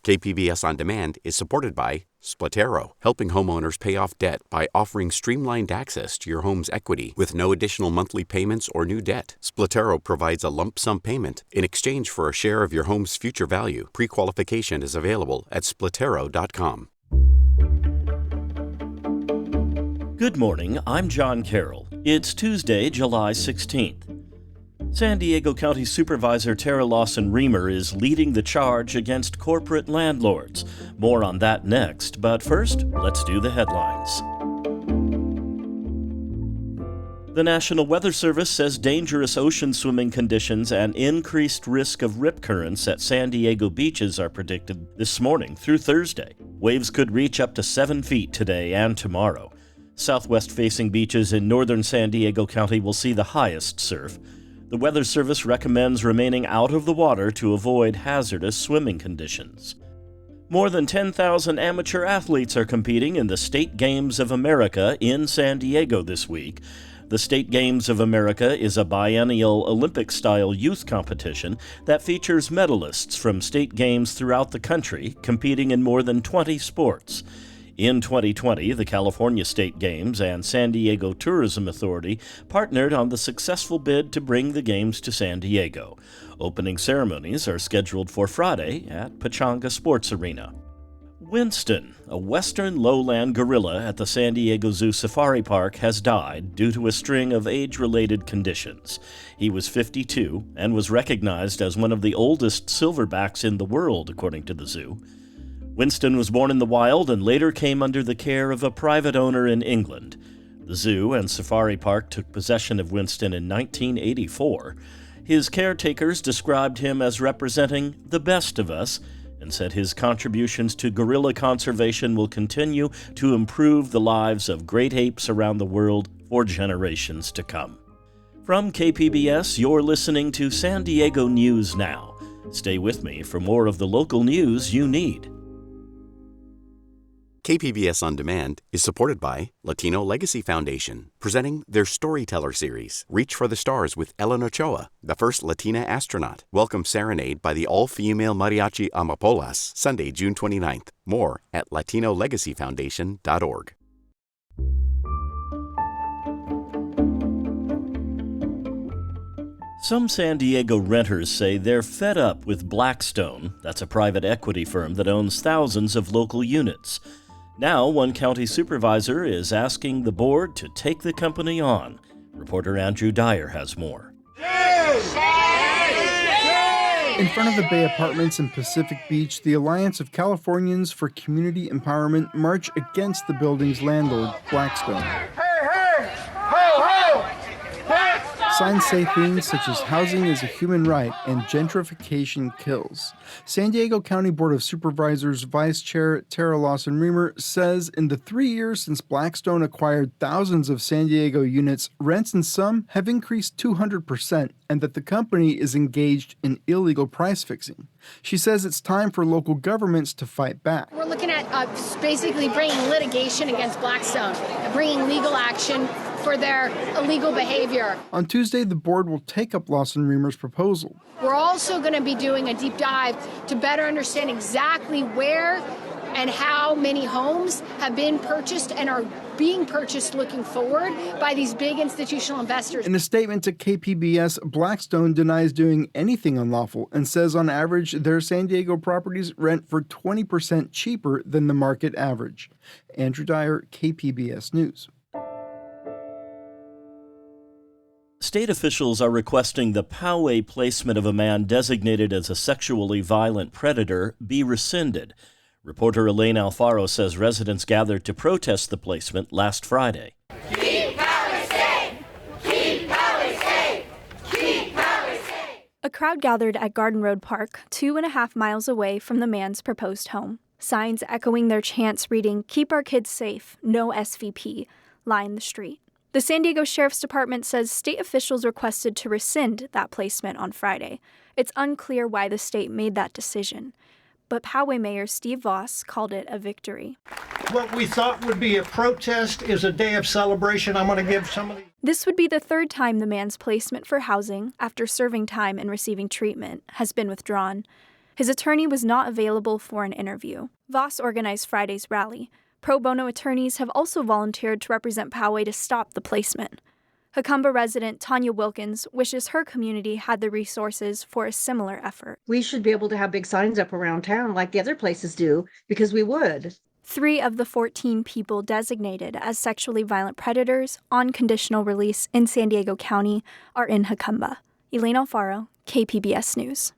KPBS On Demand is supported by Splatero, helping homeowners pay off debt by offering streamlined access to your home's equity with no additional monthly payments or new debt. Splatero provides a lump sum payment in exchange for a share of your home's future value. Pre-qualification is available at splatero.com. Good morning, I'm John Carroll. It's Tuesday, July 16th. San Diego County Supervisor Terra Lawsom-Remer is leading the charge against corporate landlords. More on that next, but first, let's do the headlines. The National Weather Service says dangerous ocean swimming conditions and increased risk of rip currents at San Diego beaches are predicted this morning through Thursday. Waves could reach up to 7 feet today and tomorrow. Southwest-facing beaches in northern San Diego County will see the highest surf. The Weather Service recommends remaining out of the water to avoid hazardous swimming conditions. More than 10,000 amateur athletes are competing in the State Games of America in San Diego this week. The State Games of America is a biennial Olympic-style youth competition that features medalists from state games throughout the country competing in more than 20 sports. In 2020, the California State Games and San Diego Tourism Authority partnered on the successful bid to bring the games to San Diego. Opening ceremonies are scheduled for Friday at Pechanga Sports Arena. Winston, a western lowland gorilla at the San Diego Zoo Safari Park, has died due to a string of age-related conditions. He was 52 and was recognized as one of the oldest silverbacks in the world, according to the zoo. Winston was born in the wild and later came under the care of a private owner in England. The zoo and safari park took possession of Winston in 1984. His caretakers described him as representing the best of us and said his contributions to gorilla conservation will continue to improve the lives of great apes around the world for generations to come. From KPBS, you're listening to San Diego News Now. Stay with me for more of the local news you need. KPBS On Demand is supported by Latino Legacy Foundation, presenting their Storyteller series, Reach for the Stars with Ellen Ochoa, the first Latina astronaut. Welcome Serenade by the all-female mariachi Amapolas, Sunday, June 29th. More at latinolegacyfoundation.org. Some San Diego renters say they're fed up with Blackstone. That's a private equity firm that owns thousands of local units. Now, one county supervisor is asking the board to take the company on. Reporter Andrew Dyer has more. In front of the Bay Apartments in Pacific Beach, the Alliance of Californians for Community Empowerment march against the building's landlord, Blackstone. Signs say things such as housing is a human right and gentrification kills. San Diego County Board of Supervisors Vice Chair Terra Lawson-Remer says in the 3 years since Blackstone acquired thousands of San Diego units, rents in some have increased 200%, and that the company is engaged in illegal price fixing. She says it's time for local governments to fight back. We're looking at basically bringing litigation against Blackstone, bringing legal action for their illegal behavior. On Tuesday, the board will take up Lawson-Remer's proposal. We're also going to be doing a deep dive to better understand exactly where and how many homes have been purchased and are being purchased looking forward by these big institutional investors. In a statement to KPBS, Blackstone denies doing anything unlawful and says on average their San Diego properties rent for 20% cheaper than the market average. Andrew Dyer, KPBS News. State officials are requesting the Poway placement of a man designated as a sexually violent predator be rescinded. Reporter Elaine Alfaro says residents gathered to protest the placement last Friday. Keep Poway safe! Keep Poway safe! Keep Poway safe! A crowd gathered at Garden Road Park, 2.5 miles away from the man's proposed home. Signs echoing their chants reading, "Keep our kids safe, no SVP," line the street. The San Diego Sheriff's Department says state officials requested to rescind that placement on Friday. It's unclear why the state made that decision. But Poway Mayor Steve Voss called it a victory. What we thought would be a protest is a day of celebration. I'm going to give some of the... This would be the third time the man's placement for housing, after serving time and receiving treatment, has been withdrawn. His attorney was not available for an interview. Voss organized Friday's rally. Pro bono attorneys have also volunteered to represent Poway to stop the placement. Hukumba resident Tanya Wilkins wishes her community had the resources for a similar effort. We should be able to have big signs up around town like the other places do, because we would. 3 of the 14 people designated as sexually violent predators on conditional release in San Diego County are in Hukumba. Elaine Alfaro, KPBS News.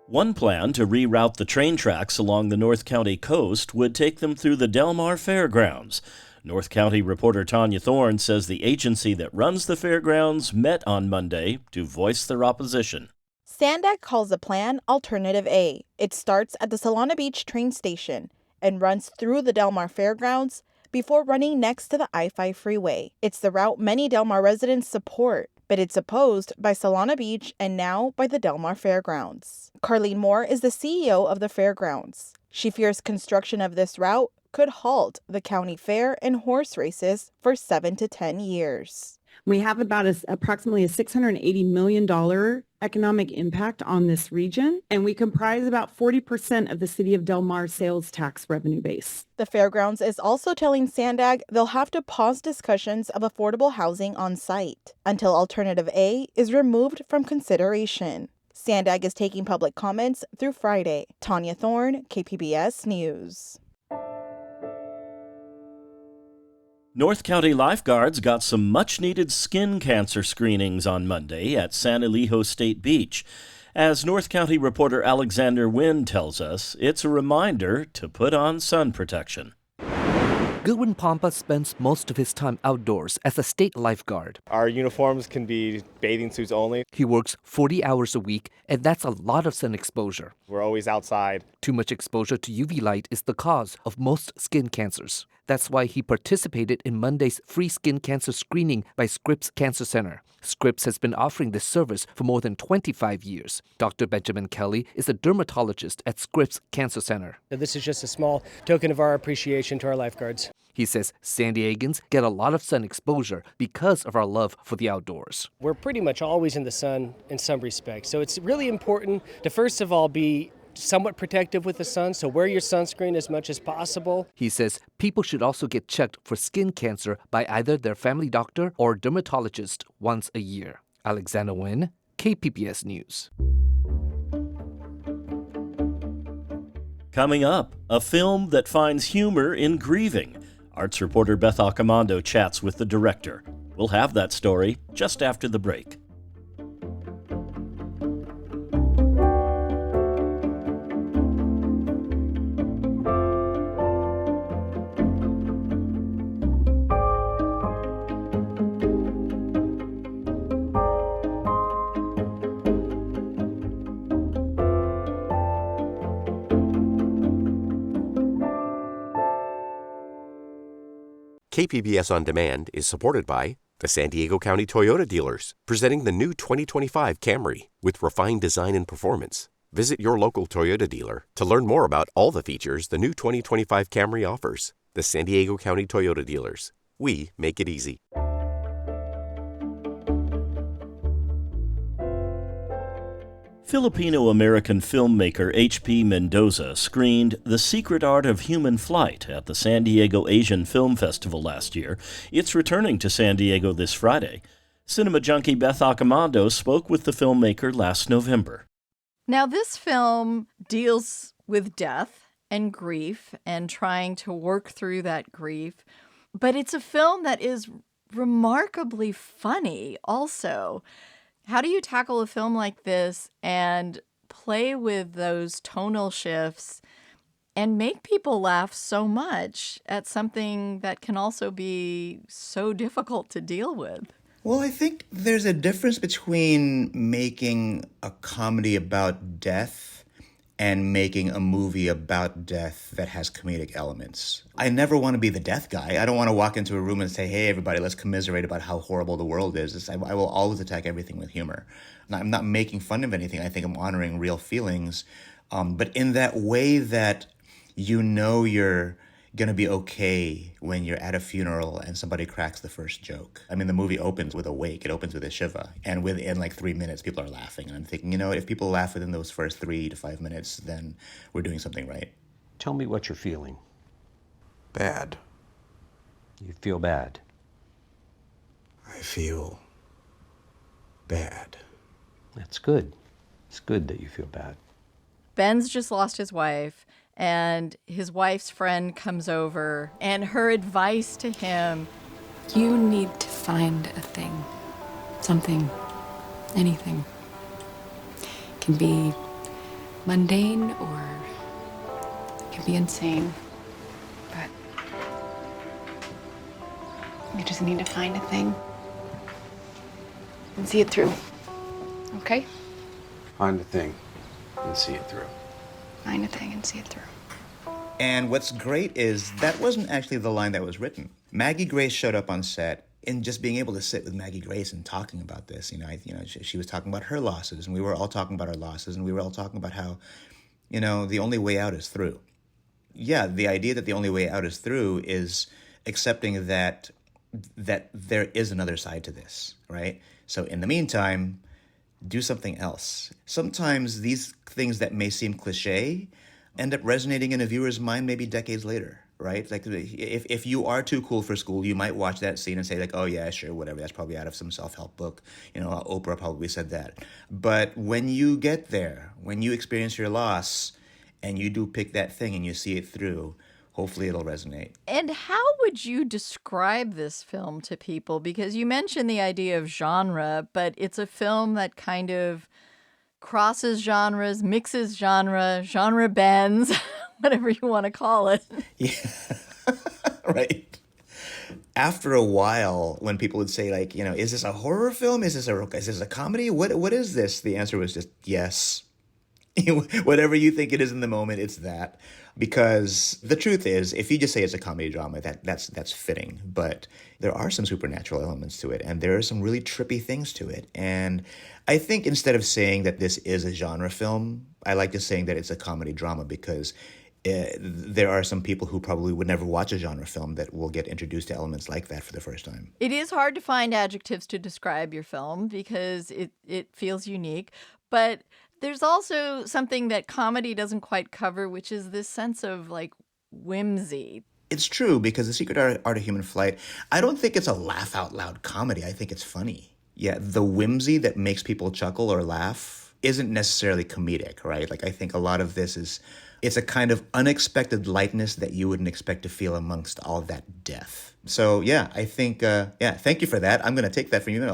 One plan to reroute the train tracks along the North County coast would take them through the Mar Fairgrounds. North County reporter Tanya Thorne says the agency that runs the fairgrounds met on Monday to voice their opposition. SANDAG calls the plan Alternative A. It starts at the Solana Beach train station and runs through the Mar Fairgrounds before running next to the I-5 freeway. It's the route many Del Mar residents support, but it's opposed by Solana Beach and now by the Mar Fairgrounds. Carlene Moore is the CEO of the fairgrounds. She fears construction of this route could halt the county fair and horse races for 7 to 10 years. We have about approximately a $680 million economic impact on this region, and we comprise about 40% of the city of Del Mar sales tax revenue base. The fairgrounds is also telling SANDAG they'll have to pause discussions of affordable housing on site until Alternative A is removed from consideration. SANDAG is taking public comments through Friday. Tanya Thorne, KPBS News. North County lifeguards got some much-needed skin cancer screenings on Monday at San Elijo State Beach. As North County reporter Alexander Wynn tells us, it's a reminder to put on sun protection. Goodwin Pampa spends most of his time outdoors as a state lifeguard. Our uniforms can be bathing suits only. He works 40 hours a week, and that's a lot of sun exposure. We're always outside. Too much exposure to UV light is the cause of most skin cancers. That's why he participated in Monday's free skin cancer screening by Scripps Cancer Center. Scripps has been offering this service for more than 25 years. Dr. Benjamin Kelly is a dermatologist at Scripps Cancer Center. This is just a small token of our appreciation to our lifeguards. He says San Diegans get a lot of sun exposure because of our love for the outdoors. We're pretty much always in the sun in some respects, so it's really important to first of all be somewhat protective with the sun, so wear your sunscreen as much as possible. He says people should also get checked for skin cancer by either their family doctor or dermatologist once a year. Alexander Wynn, KPBS News. Coming up, a film that finds humor in grieving. Arts reporter Beth Accomando chats with the director. We'll have that story just after the break. KPBS On Demand is supported by the San Diego County Toyota dealers, presenting the new 2025 Camry with refined design and performance. Visit your local Toyota dealer to learn more about all the features the new 2025 Camry offers. The San Diego County Toyota dealers. We make it easy. Filipino-American filmmaker H.P. Mendoza screened The Secret Art of Human Flight at the San Diego Asian Film Festival last year. It's returning to San Diego this Friday. Cinema junkie Beth Accomando spoke with the filmmaker last November. Now, this film deals with death and grief and trying to work through that grief, but it's a film that is remarkably funny also. How do you tackle a film like this and play with those tonal shifts and make people laugh so much at something that can also be so difficult to deal with? Well, I think there's a difference between making a comedy about death and making a movie about death that has comedic elements. I never want to be the death guy. I don't want to walk into a room and say, hey, everybody, let's commiserate about how horrible the world is. I will always attack everything with humor. I'm not making fun of anything. I think I'm honoring real feelings. But in that way that you know you're going to be okay when you're at a funeral and somebody cracks the first joke. I mean, the movie opens with a wake. It opens with a shiva. And within like 3 minutes, people are laughing. And I'm thinking, if people laugh within those first 3 to 5 minutes, then we're doing something right. Tell me what you're feeling. Bad. You feel bad. I feel bad. That's good. It's good that you feel bad. Ben's just lost his wife, and his wife's friend comes over, and her advice to him: you need to find a thing, something, anything. It can be mundane or it can be insane, but you just need to find a thing and see it through, okay? Find a thing and see it through. Find a thing and see it through. And what's great is that wasn't actually the line that was written. Maggie Grace showed up on set, and just being able to sit with Maggie Grace and talking about this, she was talking about her losses, and we were all talking about our losses, and we were all talking about how, the only way out is through. Yeah, the idea that the only way out is through is accepting that there is another side to this, right? So in the meantime, do something else. Sometimes these things that may seem cliche end up resonating in a viewer's mind maybe decades later, right? Like if you are too cool for school, you might watch that scene and say like, oh yeah, sure, whatever. That's probably out of some self-help book. Oprah probably said that. But when you get there, when you experience your loss and you do pick that thing and you see it through, hopefully it'll resonate. And how would you describe this film to people? Because you mentioned the idea of genre, but it's a film that kind of crosses genres, mixes genre bends, whatever you want to call it. Yeah, right. After a while, when people would say like, is this a horror film? Is this a comedy? What is this? The answer was just yes. Whatever you think it is in the moment, it's that. Because the truth is, if you just say it's a comedy drama, that's fitting. But there are some supernatural elements to it, and there are some really trippy things to it. And I think instead of saying that this is a genre film, I like just saying that it's a comedy drama, because there are some people who probably would never watch a genre film that will get introduced to elements like that for the first time. It is hard to find adjectives to describe your film because it feels unique. But there's also something that comedy doesn't quite cover, which is this sense of like whimsy. It's true, because The Secret Art of Human Flight, I don't think it's a laugh out loud comedy. I think it's funny. Yeah, the whimsy that makes people chuckle or laugh isn't necessarily comedic, right? Like I think a lot of this it's a kind of unexpected lightness that you wouldn't expect to feel amongst all that death. So yeah, I think thank you for that. I'm going to take that from you, and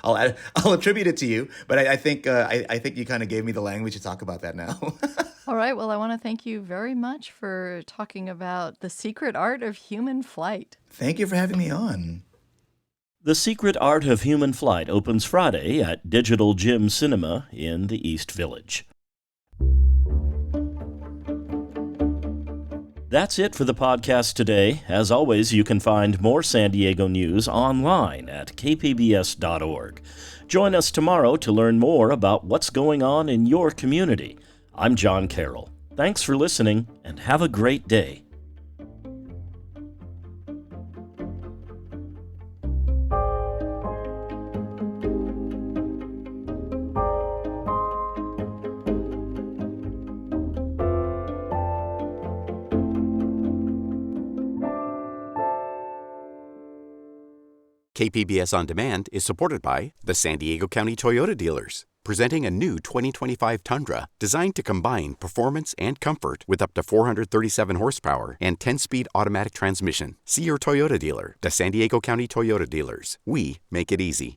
I'll attribute it to you. But I think you kind of gave me the language to talk about that now. All right. Well, I want to thank you very much for talking about The Secret Art of Human Flight. Thank you for having me on. The Secret Art of Human Flight opens Friday at Digital Gym Cinema in the East Village. That's it for the podcast today. As always, you can find more San Diego news online at kpbs.org. Join us tomorrow to learn more about what's going on in your community. I'm John Carroll. Thanks for listening, and have a great day. KPBS On Demand is supported by the San Diego County Toyota dealers, presenting a new 2025 Tundra designed to combine performance and comfort with up to 437 horsepower and 10-speed automatic transmission. See your Toyota dealer. The San Diego County Toyota dealers. We make it easy.